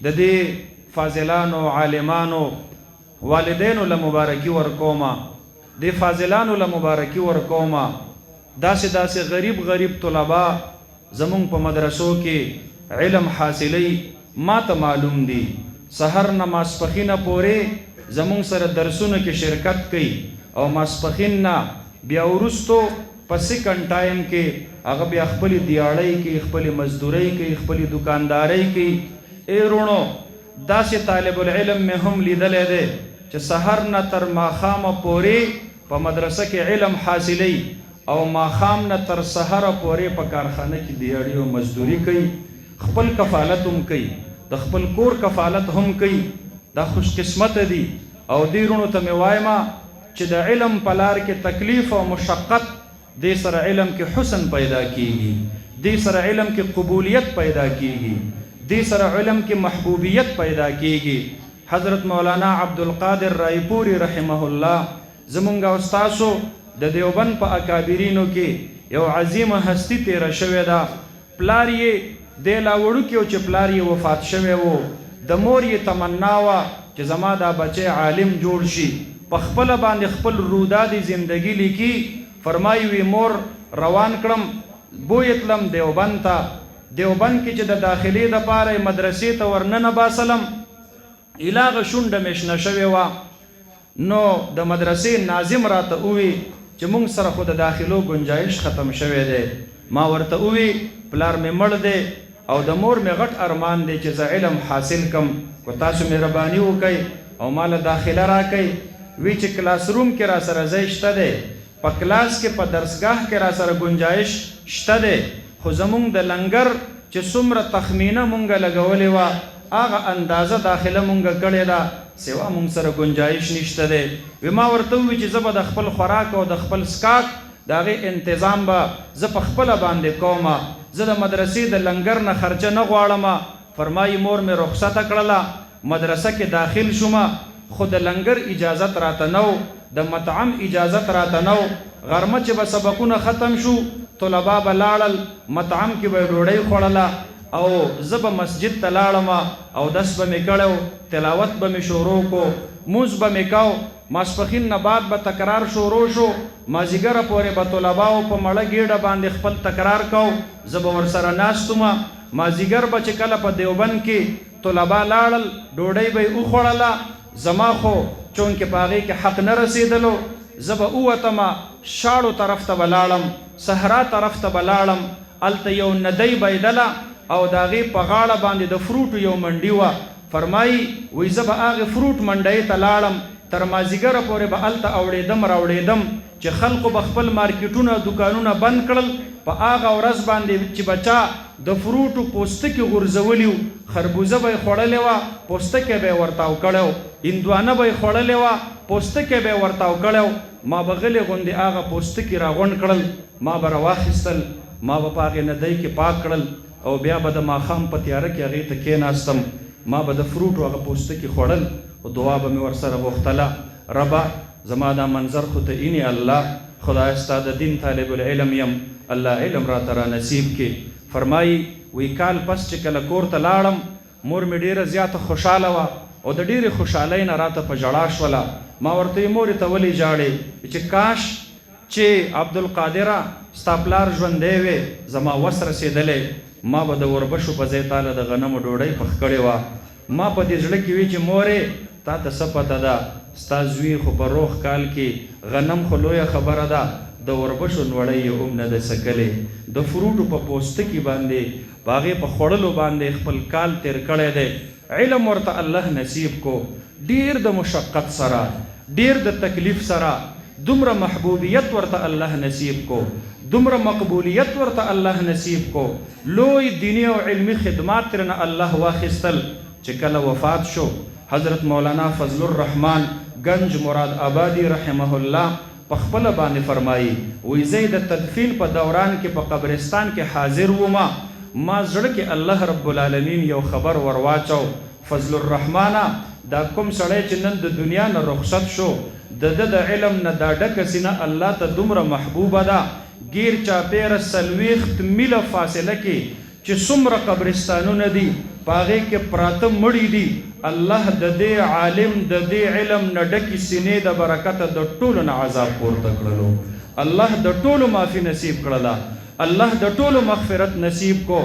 د دې فاضلانو عالمانو والدینو له مبارکي ورکوما، د فاضلانو له مبارکي ورکوما. داسې غریب غریب طلبا زمونږ په مدرسو کې علم حاصلی، ما ته معلوم دي سحر نه ماسپخینه پورې زمونږ سره درسونو کې شرکت کوي او ماسپخین نه بیا وروستو په سیکنډ ټایم کې هغه بیا خپلې دیاړۍ کوي، خپلې مزدورۍ کوي، خپلې دکاندارۍ کوي. ای رونو داسې طالب العلم مې هم لیدلی دی چې سحر نه تر ماښامه پورې په مدرسه کې علم حاصلی او ماښام نه تر سحره پورې په کارخانه کې دیاړي او مزدوري کوي، خپل کفالت هم کوي، د خپل کور کفالت هم کوي. دا خوش قسمت دي. او دې رونو ته مې وایم چې د علم په لار کې تکلیف او مشقت، دې سره علم کې حسن پیدا کیږي، دې سره علم کې قبولیت پیدا کیږي، دې سره علم کې محبوبیت پیدا کیږي. حضرت مولانا عبدالقادر رائپوری رحمه الله زمونږ استاسو د دیوبند په اکابرینو کې یو عظیمه هستی تیره شوې ده. پلار یې دی لا وړوکی و چې پلار یې وفات شوی و. د مور یې تمنا وه چې زما دا بچی عالم جوړ شي، په خپله باندې خپل رودادي زندگی لیکي. فرمایي وی مور روان کړم بوی تلم دیوبند ته، دیوبند کې چې د داخلي دپاره مدرسې ته ورننه باسلم ایلاغه شونډه مې شنه شوې وه. نو د مدرسې ناظم راته ووی چې مونږ سره خو د داخلو گنجایش ختم شوی دی. ما ورته ووی پلار مې مړ دی او د مور مې غټ ارمان دی چې زه علم حاصل کم، کو تاسو مهرباني وکئ او ما له داخله راکئ. وی چې کلاس روم کې را سره ځای شته دی، په کلاس کې په درسګاه کې را سره گنجایش شته دی، خو زمونږ د لنګر چې څومره تخمینه مونږ لګولې وه هغه اندازه داخله مونږ کړې ده، سوا مونږ سره گنجایش نشته دی. وی ما ورته ووی چې زه به د خپل خوراک او د خپل سکاک د هغې انتظام به زه په خپله باندې کومه، زه د مدرسې د لنګر نه خرچه نه غواړم. فرمایي مور مې رخصته کړله، مدرسه کې داخل شومه، خو د لنګر اجازت راته نه و، د مطعم اجازت راته نه و. غرمه چې به سبقونه ختم شو طلبا به لاړل، مطعم کې به ډوډۍ خوړله او زه به مسجد ته لاړم، اودس به مې کړی، تلاوت به مې شروع کو، مونځ به مې کو. ماسپښین نه بعد به تکرار شروع شو، مازدیګره پورې به طلباو په مړه ګېډه باندې خپل تکرار کو، زه به ورسره ناست وم. مازدیګر به چې کله په دیوبند کې طلبا لاړل ډوډۍ به یې وخوړله، زما خو چونکې په هغې کې حق نه رسېدلو، زه به ووتم شاړو طرف ته به لاړم، صحرا طرف ته به لاړم. هلته یو ندی بیدله او د هغې په غاړه باندې د فروټو یو منډي وه. فرمایي وی زه به هغې فروټ منډۍ ته لاړم، تر مازدیګره پورې به هلته اوړېدم راوړېدم چې خلقو به خپل مارکیټونه دکانونه بند کړل. په هغه ورځ باندې چې بچا د فروټو پوستکي غورځولي وو، خربوزه به یې خوړلې وه پوستکی به یې ورتاو کړی و، هندوانه به یې خوړلې وه پوستکی به یې ورتاو کړی و. ما به غلې غوندې هغه پوستکي راغونډ کړل، ما به راواخیستل، ما به په هغې ندۍ کې پاک کړل او بیا به د ماښام په تیاره کې هغې ته کېناستم، ما به د فروټو هغه پوستکي خوړل او دعا به مې ورسره غوښتله. ربه زما دا منظر خو ته اینې الله، خدای ستا د دین طالب العلم یم، الله علم راته را نصیب کړي. فرمایي وی کال پس چې کله کور ته لاړم مور مې ډېره زیاته خوشحاله وه او د ډېرې خوشحالۍ نه راته په ژړا شوله. ما ورته وی مورې ته ولې ژاړې؟ چې کاش چې عبدالقادره ستا پلار ژوندی وی زما وس رسېدلی، ما به د وربشو په ځای تاله د غنمو ډوډۍ پخ کړې وه. ما په دې زړه کې وی چې مورې تا ته څه پته ده، ستا زوی خو په روغ کال کې غنم خو لویه خبره ده، د وربشو نوړۍ یې هم نه ده څکلې، د فروټو په پوستکي باندې په هغې په خوړلو باندې خپل کال تیر کړی دی. علم ورته الله نصیب کو، ډېر د مشقت سره، ډېر د تکلیف سره، دومره محبوبیت ورته الله نصیب کو، دومره مقبولیت ورته الله نصیب کو، لوی دینی او علمی خدمات ترنه الله واخیستل. چې کله وفات شو حضرت مولانا فضل الرحمن گنج مراد آبادی رحمه الله په خپله باندې فرمایي وی زه د تدفین په دوران کې په قبرستان کې حاضر وم، ما زړه کې الله رب العالمین یو خبر ورواچو، فضل الرحمن دا کوم سړی چې نن د دنیا نه رخصت شو د علم نه دا ډکه سینه الله ته دومره محبوبه ده، ګیر چاپیره 40 میله فاصله کې چې څومره قبرستانونه دي په هغې کې پراته مړي دي، الله د دې عالم د دې علم نه ډکې سینې د برکته د ټولو نه عذاب پورته کړلو. الله د ټولو معافي نصیب کړله، الله د ټولو مغفرت نصیب کو.